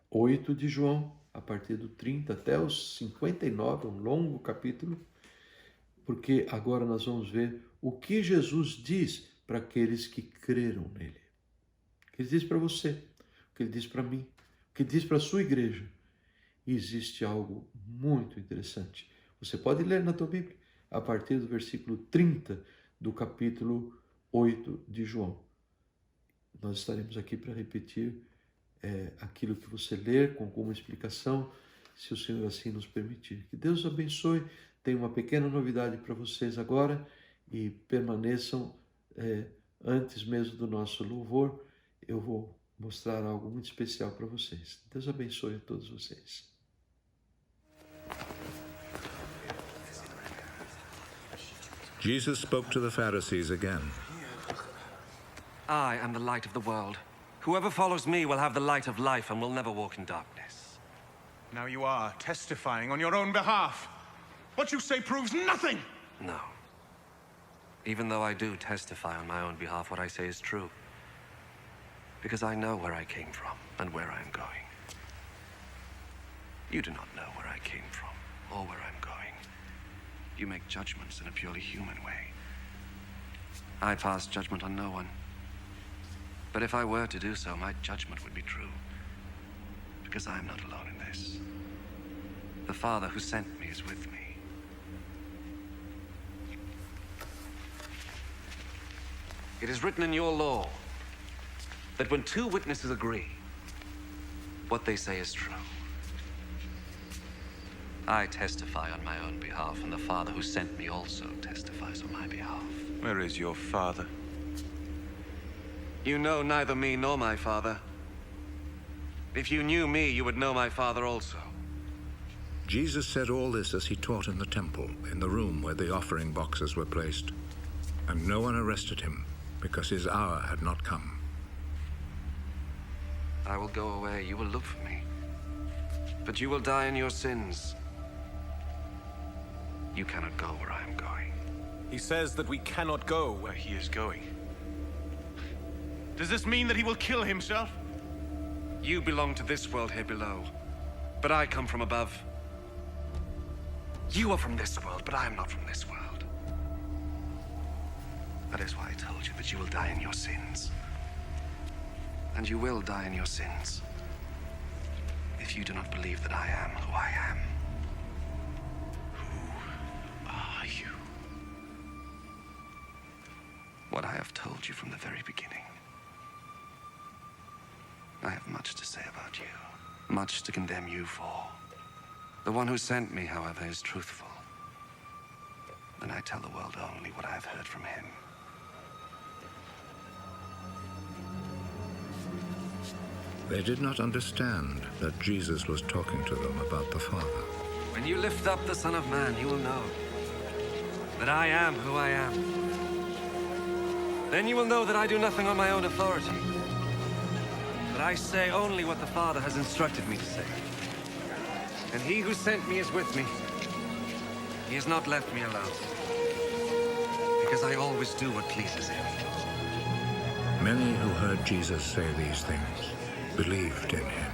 8 de João, a partir do 30 até os 59, um longo capítulo, porque agora nós vamos ver o que Jesus diz para aqueles que creram nele. O que ele diz para você, o que ele diz para mim, o que ele diz para a sua igreja. E existe algo muito interessante. Você pode ler na tua Bíblia, a partir do versículo 30 do capítulo 8 de João. Nós estaremos aqui para repetir aquilo que você ler com alguma explicação, se o Senhor assim nos permitir. Que Deus abençoe. Tem uma pequena novidade para vocês agora e permaneçam antes mesmo do nosso louvor. Eu vou mostrar algo muito especial para vocês. Deus abençoe a todos vocês. Jesus spoke to the Pharisees again. I am the light of the world. Whoever follows me will have the light of life and will never walk in darkness. Now you are testifying on your own behalf. What you say proves nothing! No. Even though I do testify on my own behalf, what I say is true. Because I know where I came from and where I am going. You do not know where I came from or where I'm going. You make judgments in a purely human way. I pass judgment on no one. But if I were to do so, my judgment would be true. Because I am not alone in this. The Father who sent me is with me. It is written in your law that when two witnesses agree, what they say is true. I testify on my own behalf, and the Father who sent me also testifies on my behalf. Where is your father? You know neither me nor my Father. If you knew me, you would know my Father also. Jesus said all this as he taught in the temple, in the room where the offering boxes were placed. And no one arrested him, because his hour had not come. I will go away, you will look for me. But you will die in your sins. You cannot go where I am going. He says that we cannot go where he is going. Does this mean that he will kill himself? You belong to this world here below, but I come from above. You are from this world, but I am not from this world. That is why I told you that you will die in your sins. And you will die in your sins if you do not believe that I am who I am. Who are you? What I have told you from the very beginning. I have much to say about you, much to condemn you for. The one who sent me, however, is truthful. And I tell the world only what I have heard from him. They did not understand that Jesus was talking to them about the Father. When you lift up the Son of Man, you will know that I am who I am. Then you will know that I do nothing on my own authority, but I say only what the Father has instructed me to say. And he who sent me is with me. He has not left me alone, because I always do what pleases him. Many who heard Jesus say these things believed in him.